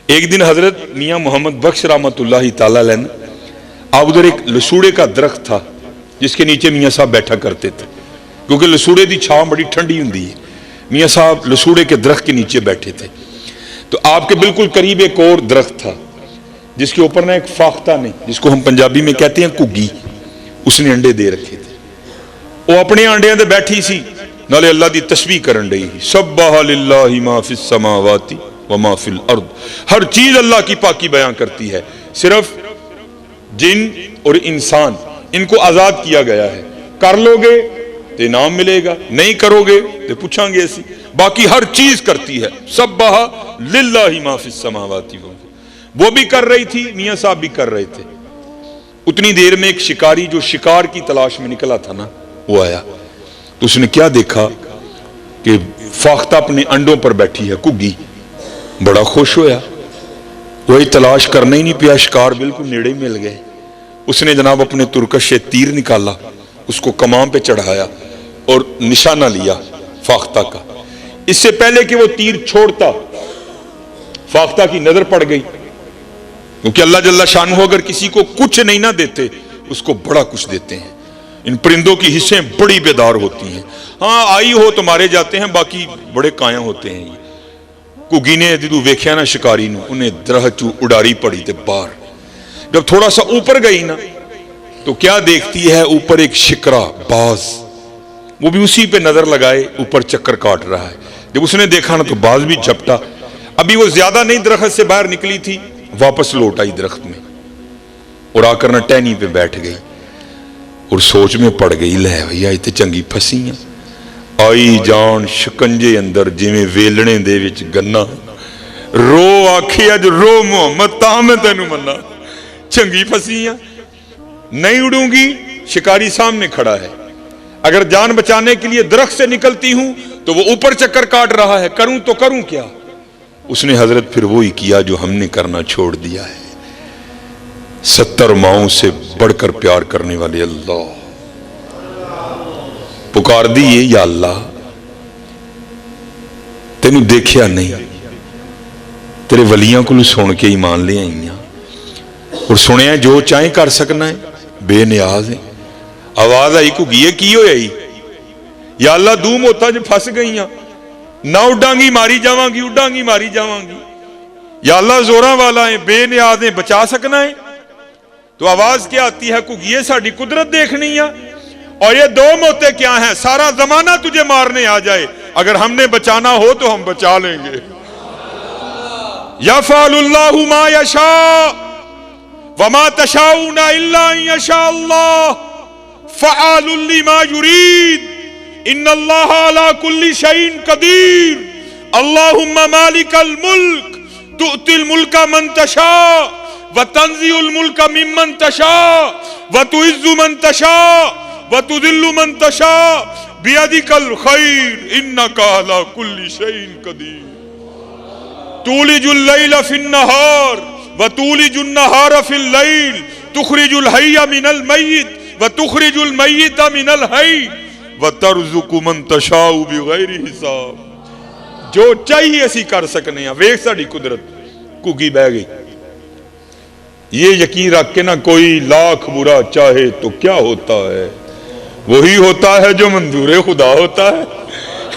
ایک دن حضرت میاں محمد بخش رحمۃ اللہ تعالی علیہ نے آپ ادھر ایک لسوڑے کا درخت تھا جس کے نیچے میاں صاحب بیٹھا کرتے تھے، کیونکہ لسوڑے دی چھاؤں بڑی ٹھنڈی ہوندی ہے۔ میاں صاحب لسوڑے کے درخت کے نیچے بیٹھے تھے تو آپ کے بالکل قریب ایک اور درخت تھا جس کے اوپر نہ ایک فاختہ نے، جس کو ہم پنجابی میں کہتے ہیں کگی، اس نے انڈے دے رکھے تھے۔ وہ اپنے انڈیاں دے بیٹھی سی، نالے اللہ دی تسبیح کرن رہی، سبح للہ ما فی السماوات وما فی الارض، ہر چیز اللہ کی پاکی بیان کرتی ہے، صرف جن اور انسان ان کو آزاد کیا گیا ہے، کر لو گے تو انعام ملے گا، نہیں کرو گے تو پوچھیں گے ایسی، باقی ہر چیز کرتی ہے۔ سبح للہ ما فی السماوات، وہ بھی کر رہی تھی، میاں صاحب بھی کر رہے تھے۔ اتنی دیر میں ایک شکاری جو شکار کی تلاش میں نکلا تھا نا، وہ آیا تو اس نے کیا دیکھا کہ فاختہ اپنے انڈوں پر بیٹھی ہے کگی، بڑا خوش ہویا، وہی تلاش کرنا ہی نہیں پیا، شکار بالکل نیڑے مل گئے۔ اس نے جناب اپنے ترکش سے تیر نکالا، اس کو کمان پہ چڑھایا اور نشانہ لیا فاختہ کا۔ اس سے پہلے کہ وہ تیر چھوڑتا، فاختہ کی نظر پڑ گئی، کیونکہ اللہ جل شانہ اگر کسی کو کچھ نہیں نہ دیتے اس کو بڑا کچھ دیتے ہیں۔ ان پرندوں کی حصیں بڑی بیدار ہوتی ہیں، ہاں آئی ہو تو مارے جاتے ہیں، باقی بڑے کایاں ہوتے ہیں۔ کگی نے جدو ویکھیا نا شکاری نو، انہیں درخت چوں اڈاری پڑی تے باہر۔ جب تھوڑا سا اوپر گئی نا تو کیا دیکھتی ہے، اوپر ایک شکرا باز، وہ بھی اسی پہ نظر لگائے اوپر چکر کاٹ رہا ہے۔ جب اس نے دیکھا نا تو باز بھی جھپٹا، ابھی وہ زیادہ نہیں درخت سے باہر نکلی تھی، واپس لوٹ آئی درخت میں اور آ کر نہ ٹہنی پہ بیٹھ گئی اور سوچ میں پڑ گئی، لے بھیا یہ تے چنگی پھسی ہیں، آئی جان شکنجے اندر جویں ویلنے دے وچ گنا، رو آکھی اج رو محمد تاں میں تینوں منا، چنگی پھسی ہیں، نہیں اڑوں گی۔ شکاری سامنے کھڑا ہے، اگر جان بچانے کے لیے درخت سے نکلتی ہوں تو وہ اوپر چکر کاٹ رہا ہے، کروں تو کروں کیا؟ اس نے حضرت پھر وہی کیا جو ہم نے کرنا چھوڑ دیا ہے۔ 70 ماؤں سے بڑھ کر پیار کرنے والے اللہ پکار دیئے، یا اللہ تینوں دیکھیا نہیں، تیرے ولیاں کو سن کے ایمان لے آئیاں اور سنیا جو چاہیں کر سکنا ہے، بے نیاز ہے۔ آواز آئی کو گیے کی ہوئی آئی، یا اللہ دو موتا جو پھنس گئیاں، نہ اڈاں گی ماری جاواں گی، اڈاں گی ماری جاواں گی، یا اللہ زوراں والا ہے، بے نیاز ہے، بچا سکنا ہے۔ تو آواز کیا آتی ہے، کو یہ ساڑی قدرت دیکھنی ہے، اور یہ دو موتے کیا ہیں، سارا زمانہ تجھے مارنے آ جائے، اگر ہم نے بچانا ہو تو ہم بچا لیں گے۔ یفعل اللہ ما یشاء وما تشاؤون الا ان یشاء اللہ فعال لما یرید ان اللہ علی کل شیء قدیر اللہم مالک الملک تؤتی الملک من تشاء وتنزع الملک ممن تشاء وتعز من تشاء وتذل من تشاء بیدک الخیر انک علی کل شیء قدیر تولج اللیل فی النہار وتولج النہار فی اللیل تخرج الحی من المیت وتخرج المیت من الحی وترزق من تشاء بغیر حساب۔ جو چاہیے اسی کر سکنے ہیں، ویکھ ساڈی قدرت۔ کگی بہ گئی، یہ یقین رکھ کے نہ کوئی لاکھ برا چاہے تو کیا ہوتا ہے، وہی ہوتا ہے جو منظور خدا ہوتا ہے۔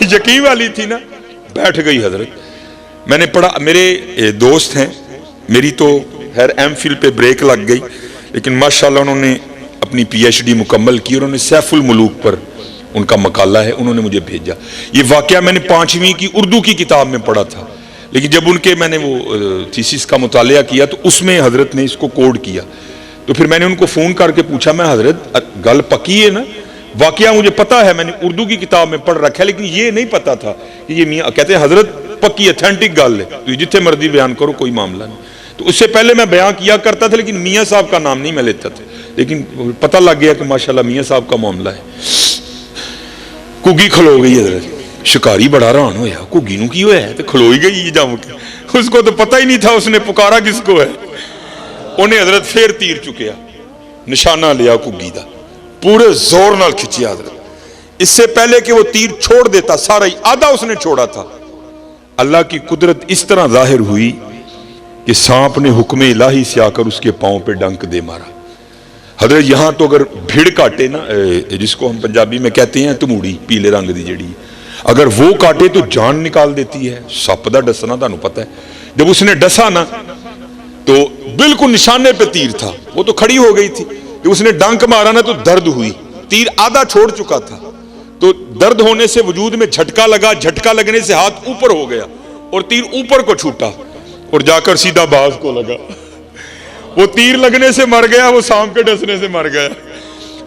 یقین والی تھی نا، بیٹھ گئی حضرت۔ میں نے پڑھا، میرے دوست ہیں، میری تو خیر ایم فل پہ بریک لگ گئی، لیکن ماشاءاللہ انہوں نے اپنی پی ایچ ڈی مکمل کی، اور انہوں نے سیف الملوک پر ان کا مقالہ ہے، انہوں نے مجھے بھیجا۔ یہ واقعہ میں نے 5ویں کی اردو کی کتاب میں پڑھا تھا، لیکن جب ان کے میں نے وہ تھیسس کا مطالعہ کیا تو اس میں حضرت نے اس کو کوڈ کیا، تو پھر میں نے ان کو فون کر کے پوچھا، میں حضرت گل پکی ہے نا، واقعہ مجھے پتا ہے، میں نے اردو کی کتاب میں پڑھ رکھا ہے، لیکن یہ نہیں پتا تھا کہ یہ میاں کہتے ہیں حضرت پکی اتھینٹک گل ہے، تو جتنے مرضی بیان کرو کوئی معاملہ نہیں۔ تو اس سے پہلے میں بیان کیا کرتا تھا لیکن میاں صاحب کا نام نہیں میں لیتا تھا، لیکن پتہ لگ گیا کہ ماشاءاللہ میاں صاحب کا معاملہ ہے۔ کگی کھلو گئی حضرت، شکاری بڑا حیران ہویا، کگی نو کی ہویا ہے، تو کھلوئی گئی یہ جم کے، اس کو تو پتہ ہی نہیں تھا اس نے پکارا کس کو ہے۔ انہیں حضرت پھر تیر چکیا، نشانہ لیا کگی دا، پورے زور نال کھچیا حضرت۔ اس سے پہلے کہ وہ تیر چھوڑ دیتا، سارا ہی آدھا اس نے چھوڑا تھا۔ اللہ کی قدرت اس طرح ظاہر ہوئی کہ کہ سانپ نے حکم الہی سے آ کر اس کے پاؤں پہ ڈنک دے مارا۔ حضرت یہاں تو اگر بھیڑ کاٹے نا، جس کو ہم پنجابی میں کہتے ہیں تموڑی، پیلے رنگ دی جڑی، اگر وہ کاٹے تو جان نکال دیتی ہے۔ سپ دا ڈسنا تانوں پتہ ہے، جب اس نے ڈسا نا تو بالکل نشانے پہ تیر تھا، وہ تو کھڑی ہو گئی تھی، جب اس نے ڈنک مارا نا تو درد ہوئی، تیر آدھا چھوڑ چکا تھا، تو درد ہونے سے وجود میں جھٹکا لگا، جھٹکا لگنے سے ہاتھ اوپر ہو گیا اور تیر اوپر کو چھوٹا اور جا کر سیدھا باز کو لگا۔ وہ تیر لگنے سے مر گیا، وہ سانپ کے ڈسنے سے مر گیا۔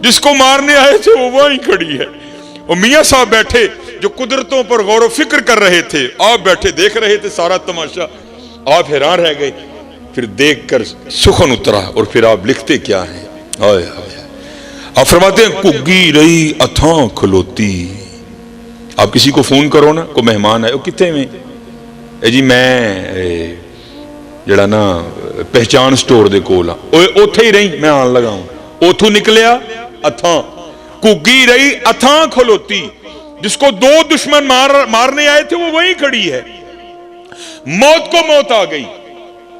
جس کو مارنے آئے تھے وہ وہیں کھڑی ہے۔ اور میاں صاحب بیٹھے جو قدرتوں پر غور و فکر کر رہے تھے، آپ بیٹھے دیکھ رہے تھے سارا تماشا، آپ حیران رہ گئے۔ پھر دیکھ کر سخن اترا اور پھر آپ لکھتے کیا ہیں، آئے آئے، آپ فرماتے ہیں کگی رہی اتھاں کھلوتی۔ آپ کسی کو فون کرو نا، کوئی مہمان آئے، وہ کتنے میں؟ جی میں جڑا نا پہچان سٹور دے کول ہاں، اوتھے ہی رہی، میں آن لگا ہوں، اوتھوں نکلیا اتھاں، کگی رہی اتھاں کھلوتی۔ جس کو دو دشمن مارنے آئے تھے وہ وہیں کھڑی ہے، موت کو موت آ گئی،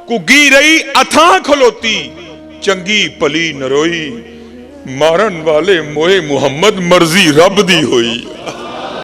کگی رہی اتھاں کھلوتی، چنگی پلی نروئی، مارن والے موئے محمد مرضی رب دی ہوئی۔